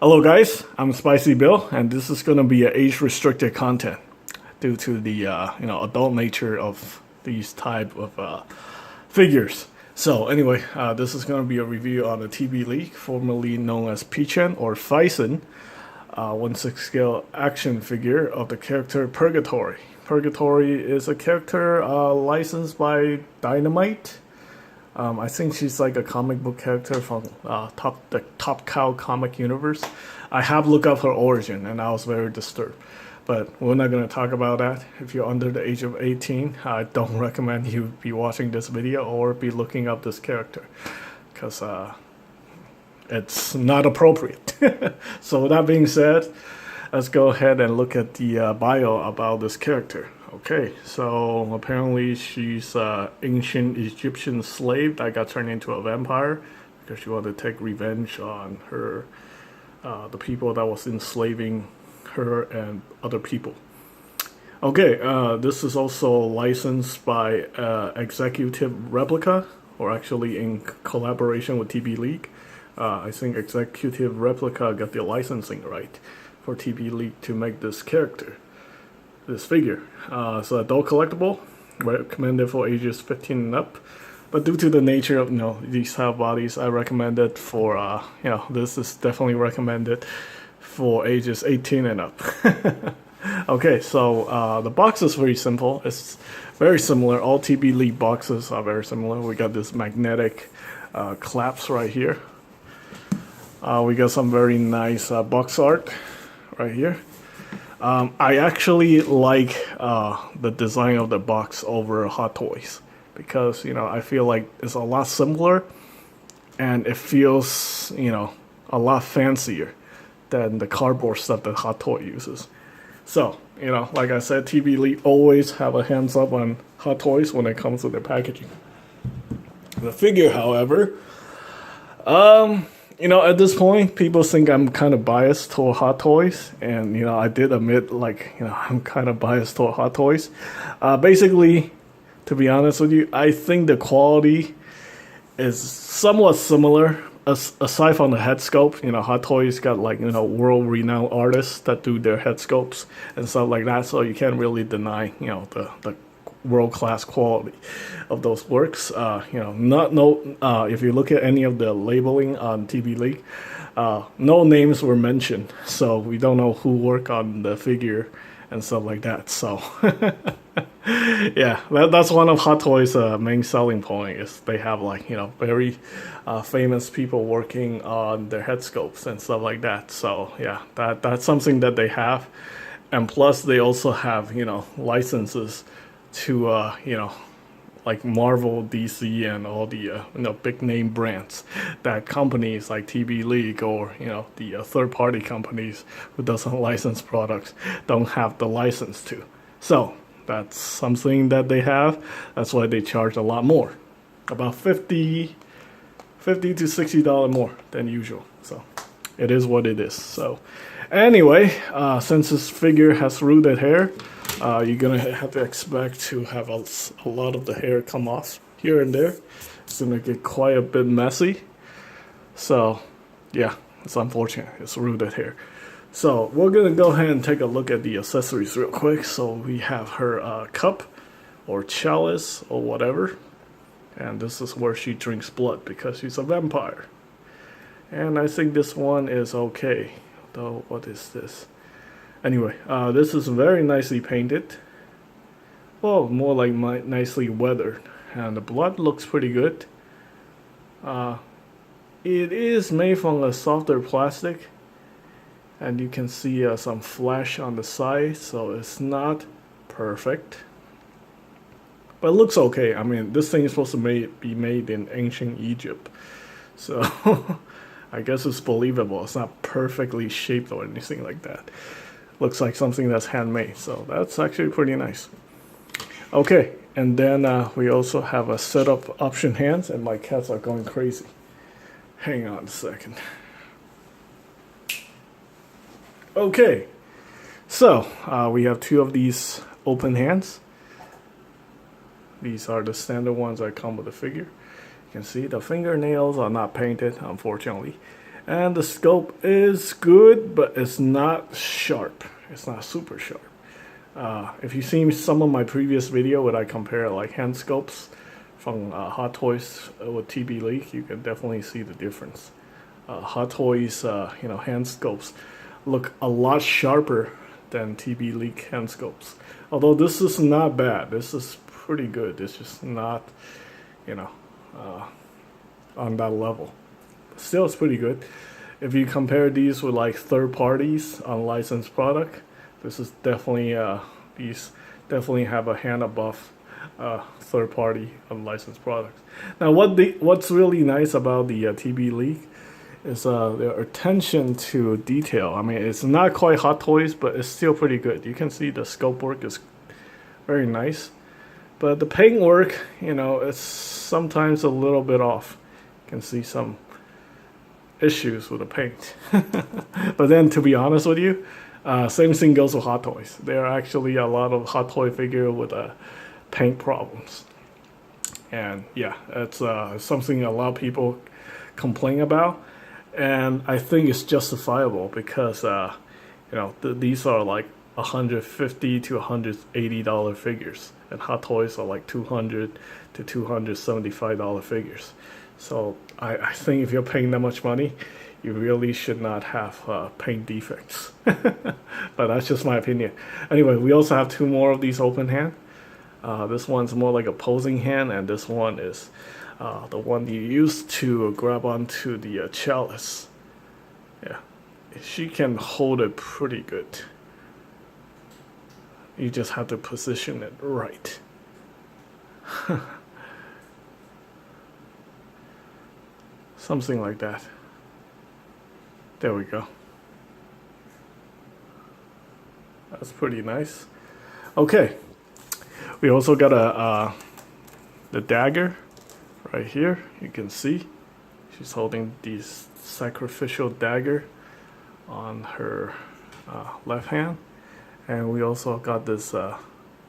Hello guys, I'm Spicy Bill, and this is going to be age-restricted content due to the adult nature of these type of figures. So anyway, this is going to be a review on the TBLeague, formerly known as Pichen or Fison, 1/6 scale action figure of the character Purgatori. Purgatori is a character licensed by Dynamite. I think she's like a comic book character from the Top Cow comic universe. I have looked up her origin and I was very disturbed. But we're not going to talk about that. If you're under the age of 18, I don't recommend you be watching this video or be looking up this character. Because it's not appropriate. So with that being said, let's go ahead and look at the bio about this character. Okay, so apparently she's an ancient Egyptian slave that got turned into a vampire because she wanted to take revenge on her, the people that was enslaving her and other people. Okay, this is also licensed by Executive Replica, or actually in collaboration with TBLeague. I think Executive Replica got the licensing right for TBLeague to make this character. This figure. It's an adult collectible, recommended for ages 15 and up. But due to the nature of these type of bodies, I recommend it for this is definitely recommended for ages 18 and up. Okay, so the box is very simple. It's very similar. All TBLeague boxes are very similar. We got this magnetic claps right here. We got some very nice box art right here. I actually like the design of the box over Hot Toys because I feel like it's a lot simpler and it feels a lot fancier than the cardboard stuff that Hot Toy uses. So like I said, TBLeague always have a hands up on Hot Toys when it comes to their packaging. The figure, however, at this point, people think I'm kind of biased toward Hot Toys, and I did admit, I'm kind of biased toward Hot Toys. Basically, to be honest with you, I think the quality is somewhat similar, aside from the head sculpt. Hot Toys got world-renowned artists that do their head sculpts and stuff like that, so you can't really deny the world-class quality of those works. If you look at any of the labeling on TBLeague, no names were mentioned, so we don't know who worked on the figure and stuff like that. So yeah, that's one of Hot Toys' main selling point, is they have very famous people working on their head sculpts and stuff like that. So yeah, that's something that they have, and plus they also have licenses to like Marvel, DC, and all the big name brands that companies like TBLeague or the third-party companies who doesn't license products don't have the license to. So that's something that they have. That's why they charge a lot more, about $50 to $60 more than usual. So it is what it is. So anyway, since this figure has rooted hair, you're gonna have to expect to have a lot of the hair come off here and there. It's gonna get quite a bit messy. So yeah, it's unfortunate. It's rooted hair. So we're gonna go ahead and take a look at the accessories real quick. So we have her cup or chalice or whatever, and this is where she drinks blood because she's a vampire. And I think this one is okay. Though, what is this? Anyway, this is very nicely painted. Well, more like nicely weathered. And the blood looks pretty good. It is made from a softer plastic. And you can see some flash on the side, so it's not perfect. But it looks okay. I mean, this thing is supposed to be made in ancient Egypt. So I guess it's believable. It's not perfectly shaped or anything like that. Looks like something that's handmade, so that's actually pretty nice. Okay, and then we also have a setup option hands, and my cats are going crazy. Hang on a second. Okay, so we have two of these open hands. These are the standard ones that come with the figure. You can see the fingernails are not painted, unfortunately. And the scope is good, but it's not sharp. It's not super sharp. If you've seen some of my previous video where I compare like hand scopes from Hot Toys with TBLeague, you can definitely see the difference. Hot Toys, hand scopes look a lot sharper than TBLeague hand scopes. Although this is not bad. This is pretty good. It's just not, on that level. Still, it's pretty good. If you compare these with like third parties, unlicensed product, this is definitely these definitely have a hand above third party unlicensed products. Now, what's really nice about the TBLeague is their attention to detail. I mean, it's not quite Hot Toys, but it's still pretty good. You can see the scope work is very nice, but the paint work, it's sometimes a little bit off. You can see some issues with the paint. But then, to be honest with you, same thing goes with Hot Toys. There are actually a lot of Hot Toy figure with paint problems, and yeah, it's something a lot of people complain about, and I think it's justifiable because these are like $150 to $180 figures, and Hot Toys are like $200 to $275 figures. So I think if you're paying that much money, you really should not have paint defects. But that's just my opinion. Anyway, we also have two more of these open hand. This one's more like a posing hand, and this one is the one you use to grab onto the chalice. Yeah, she can hold it pretty good. You just have to position it right. Something like that. There we go. That's pretty nice. Okay, we also got the dagger right here. You can see she's holding the sacrificial dagger on her left hand, and we also got this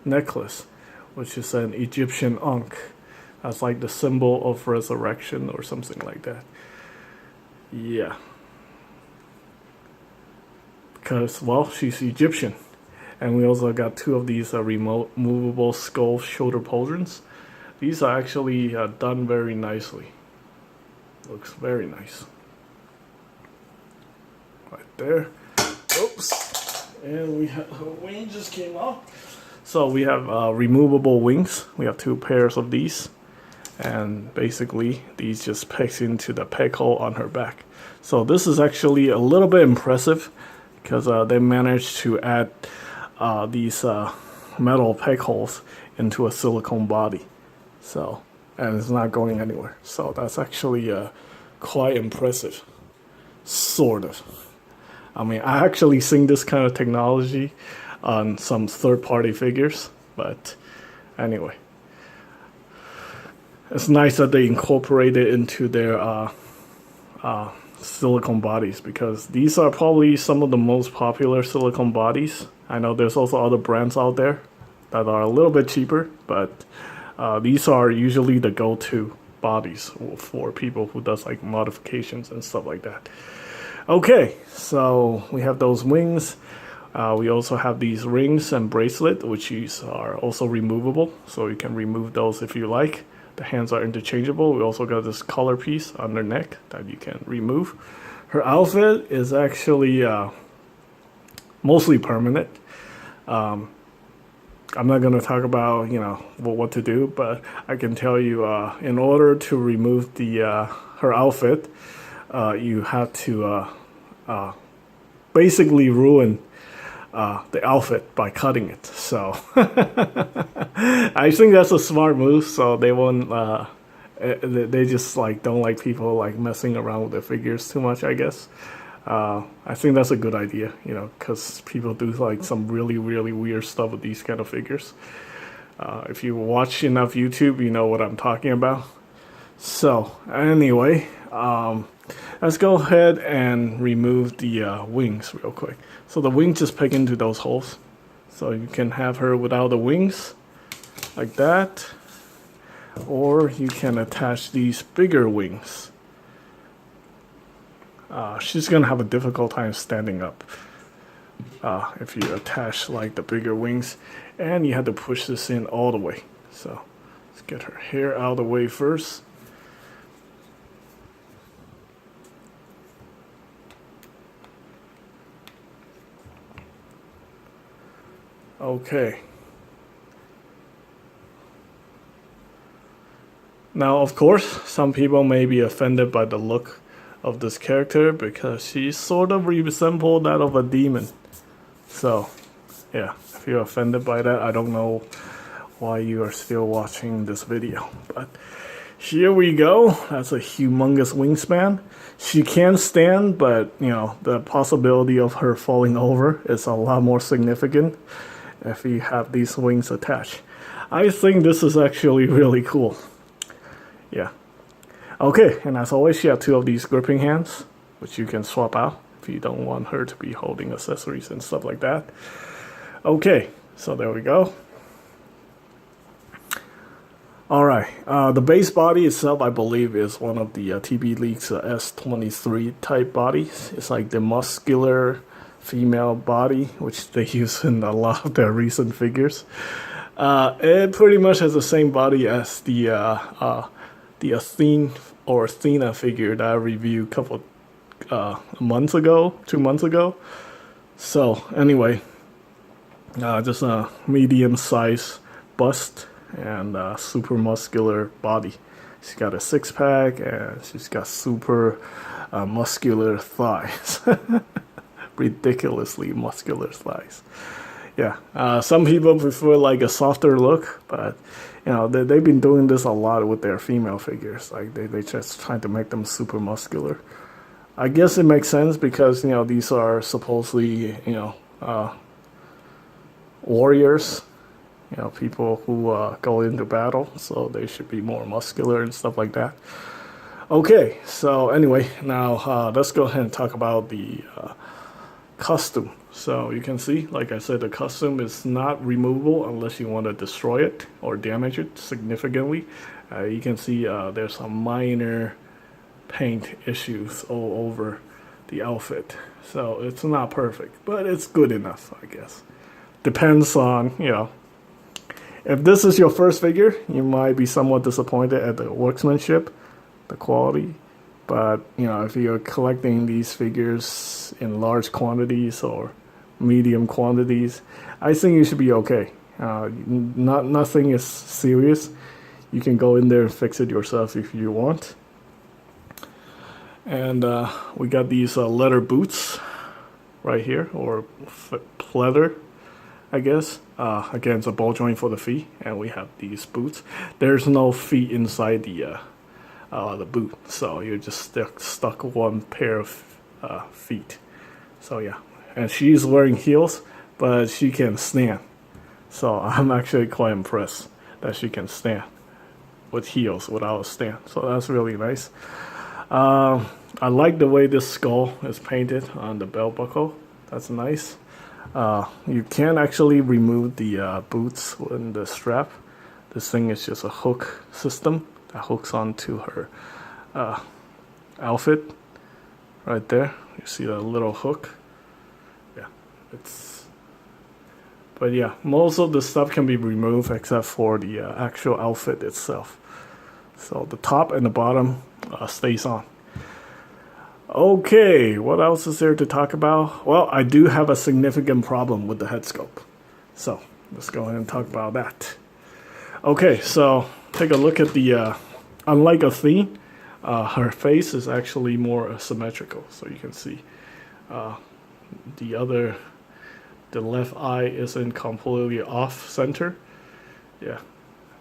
necklace, which is an Egyptian ankh. That's like the symbol of resurrection or something like that. Yeah. Because, well, she's Egyptian. And we also got two of these removable skull shoulder pauldrons. These are actually done very nicely. Looks very nice. Right there. Oops. And we have her wing just came off. So we have removable wings. We have two pairs of these. And basically, these just pegs into the peg hole on her back. So this is actually a little bit impressive because they managed to add these metal peg holes into a silicone body. So, and it's not going anywhere. So that's actually quite impressive, sort of. I mean, I actually seen this kind of technology on some third-party figures, but anyway. It's nice that they incorporate it into their silicone bodies, because these are probably some of the most popular silicone bodies. I know there's also other brands out there that are a little bit cheaper, but these are usually the go-to bodies for people who does like modifications and stuff like that. Okay, so we have those wings. We also have these rings and bracelet, which are also removable, so you can remove those if you like. The hands are interchangeable. We also got this collar piece on her neck that you can remove. Her outfit is actually mostly permanent. I'm not going to talk about what to do, but I can tell you in order to remove the her outfit, you have to basically ruin the outfit by cutting it. So I think that's a smart move. So they won't. They just don't like people messing around with their figures too much, I guess. I think that's a good idea, because people do some really weird stuff with these kind of figures. If you watch enough YouTube, you know what I'm talking about. So anyway, let's go ahead and remove the wings real quick. So the wings just peg into those holes. So you can have her without the wings, like that. Or you can attach these bigger wings. she's gonna have a difficult time standing up if you attach like the bigger wings, and you have to push this in all the way. So let's get her hair out of the way first. Okay. Now, of course, some people may be offended by the look of this character because she sort of resembles that of a demon. So, yeah, if you're offended by that, I don't know why you are still watching this video. But here we go. That's a humongous wingspan. She can stand, but, you know, the possibility of her falling over is a lot more significant if you have these wings attached. I think this is actually really cool. Yeah. Okay, and as always, you have two of these gripping hands, which you can swap out if you don't want her to be holding accessories and stuff like that. Okay, so there we go. Alright, the base body itself, I believe, is one of the TBLeague's S23 type bodies. It's like the muscular female body, which they use in a lot of their recent figures. It pretty much has the same body as the Athena figure that I reviewed a couple months ago, 2 months ago. So anyway, just a medium size bust and a super muscular body. She's got a six-pack and she's got super muscular thighs. Ridiculously muscular thighs. Yeah, some people prefer like a softer look, but you know they've been doing this a lot with their female figures. Like they just trying to make them super muscular. I guess it makes sense because you know these are supposedly warriors, you know, people who go into battle, so they should be more muscular and stuff like that. Okay, so anyway, now let's go ahead and talk about the costume. So you can see, like I said, the costume is not removable unless you want to destroy it or damage it significantly. You can see there's some minor paint issues all over the outfit. So it's not perfect, but it's good enough, I guess. Depends on, you know, if this is your first figure, you might be somewhat disappointed at the workmanship, the quality. But, you know, if you're collecting these figures in large quantities or medium quantities, I think you should be okay. Nothing is serious. You can go in there and fix it yourself if you want. And we got these leather boots right here, or pleather, I guess. Again, it's a ball joint for the feet, and we have these boots. There's no feet inside the boot, so you're just stuck one pair of feet. So yeah, and she's wearing heels, but she can stand. So I'm actually quite impressed that she can stand with heels without a stand. So that's really nice. I like the way this skull is painted on the belt buckle. That's nice. You can actually remove the boots and the strap. This thing is just a hook system that hooks onto her outfit right there. You see that little hook? Yeah, but yeah, most of the stuff can be removed except for the actual outfit itself. So the top and the bottom stays on. Okay, what else is there to talk about? Well, I do have a significant problem with the head sculpt. So let's go ahead and talk about that. Okay, so take a look at the, unlike Athena, her face is actually more symmetrical. So you can see the left eye isn't completely off center. Yeah.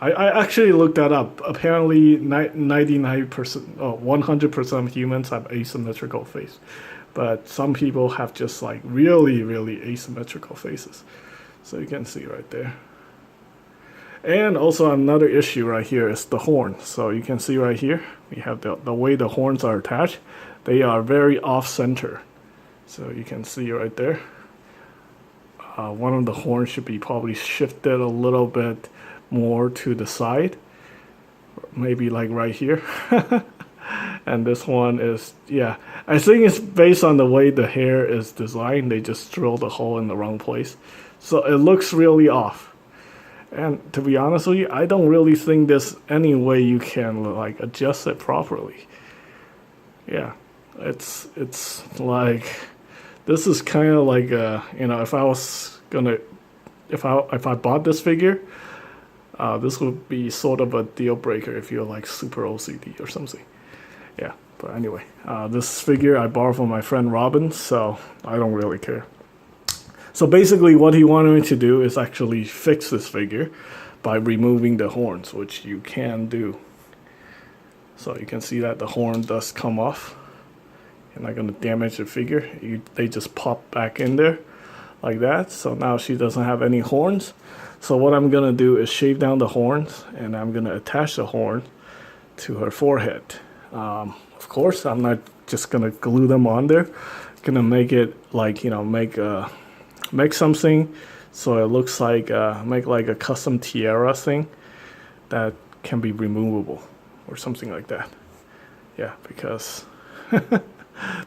I actually looked that up. Apparently 99%, 100% of humans have asymmetrical face. But some people have just like really, really asymmetrical faces. So you can see right there. And also another issue right here is the horn. So you can see right here, we have the way the horns are attached. They are very off-center. So you can see right there. One of the horns should be probably shifted a little bit more to the side. Maybe like right here. And this one is, yeah, I think it's based on the way the hair is designed. They just drilled a hole in the wrong place, so it looks really off. And to be honest with you, I don't really think there's any way you can like adjust it properly. Yeah, it's like, this is kind of like you know, if I was gonna, if I bought this figure, this would be sort of a deal breaker if you're like super OCD or something. Yeah, but anyway, this figure I borrowed from my friend Robin, so I don't really care. So basically what he wanted me to do is actually fix this figure by removing the horns, which you can do. So you can see that the horn does come off. You're not going to damage the figure. They just pop back in there like that. So now she doesn't have any horns. So what I'm going to do is shave down the horns, and I'm going to attach the horn to her forehead. Of course, I'm not just going to glue them on there. I'm going to make it like, you know, make something so it looks like, make like a custom tiara thing that can be removable or something like that. Yeah, because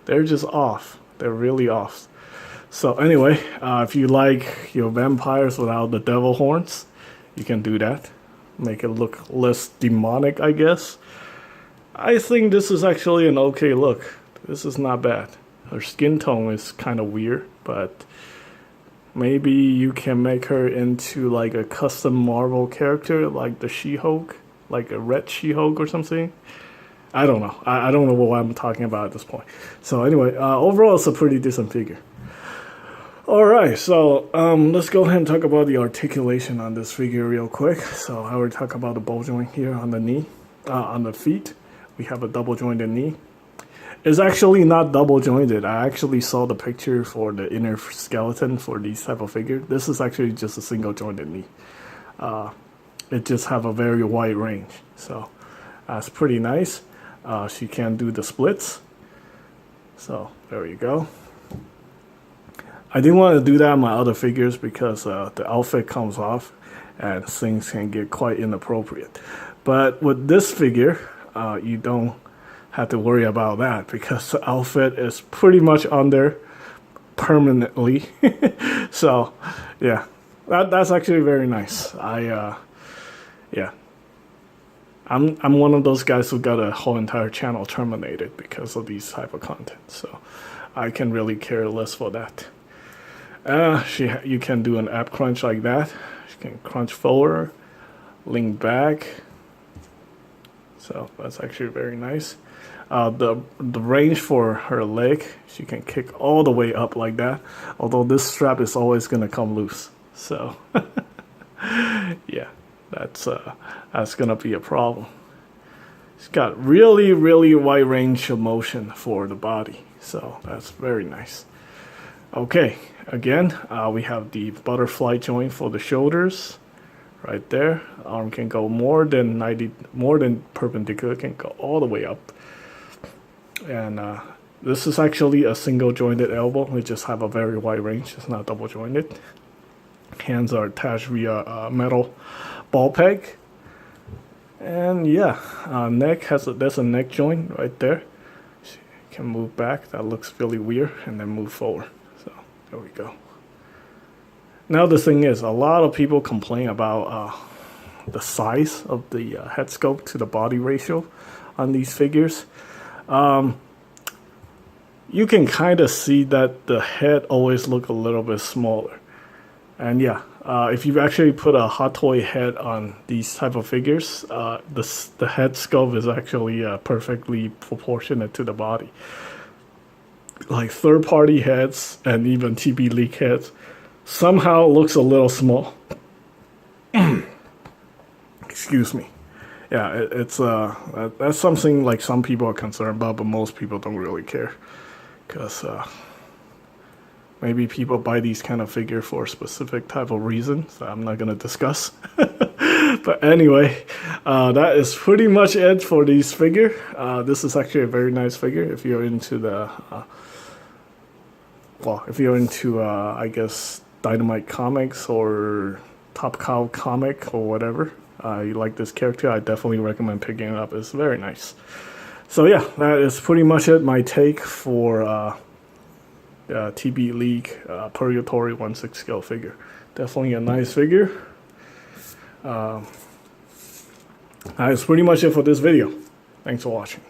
they're just off. They're really off. So anyway, if you like your vampires without the devil horns, you can do that. Make it look less demonic, I guess. I think this is actually an okay look. This is not bad. Her skin tone is kind of weird, but maybe you can make her into like a custom Marvel character, like the She-Hulk, like a red She-Hulk or something. I don't know. I don't know what I'm talking about at this point. So anyway, overall, it's a pretty decent figure. Alright, so let's go ahead and talk about the articulation on this figure real quick. So I already talked about the ball joint here on the knee, on the feet. We have a double jointed knee. It's actually not double jointed. I actually saw the picture for the inner skeleton for these type of figure. This is actually just a single jointed knee. It just have a very wide range. So that's pretty nice. She can do the splits. So there you go. I didn't want to do that on my other figures because the outfit comes off and things can get quite inappropriate. But with this figure, you don't have to worry about that because the outfit is pretty much on there permanently. So yeah, that's actually very nice. Yeah, I'm one of those guys who got a whole entire channel terminated because of these type of content. So I can really care less for that. You can do an ab crunch like that. She can crunch forward, lean back. So that's actually very nice. The range for her leg, she can kick all the way up like that. Although this strap is always gonna come loose. So yeah, that's gonna be a problem. She's got really, really wide range of motion for the body. So that's very nice. Okay, again, we have the butterfly joint for the shoulders, right there. Arm can go more than perpendicular, can go all the way up. And this is actually a single jointed elbow. We just have a very wide range. It's not double jointed. Hands are attached via metal ball peg. And yeah, neck there's a neck joint right there. She can move back. That looks really weird, and then move forward. There we go. Now the thing is, a lot of people complain about the size of the head sculpt to the body ratio on these figures. You can kind of see that the head always look a little bit smaller. And yeah, if you actually put a Hot Toy head on these type of figures, the head sculpt is actually perfectly proportionate to the body. Like third-party heads and even TBLeague heads somehow looks a little small. Excuse me. Yeah, it's that's something like some people are concerned about, but most people don't really care because maybe people buy these kind of figure for a specific type of reasons that I'm not going to discuss. But anyway, that is pretty much it for these figure. This is actually a very nice figure if you're into the I guess Dynamite Comics or Top Cow Comic or whatever. You like this character, I definitely recommend picking it up. It's very nice. So yeah, that is pretty much it. My take for TBLeague Purgatori 1/6 scale figure. Definitely a nice figure. That is pretty much it for this video. Thanks for watching.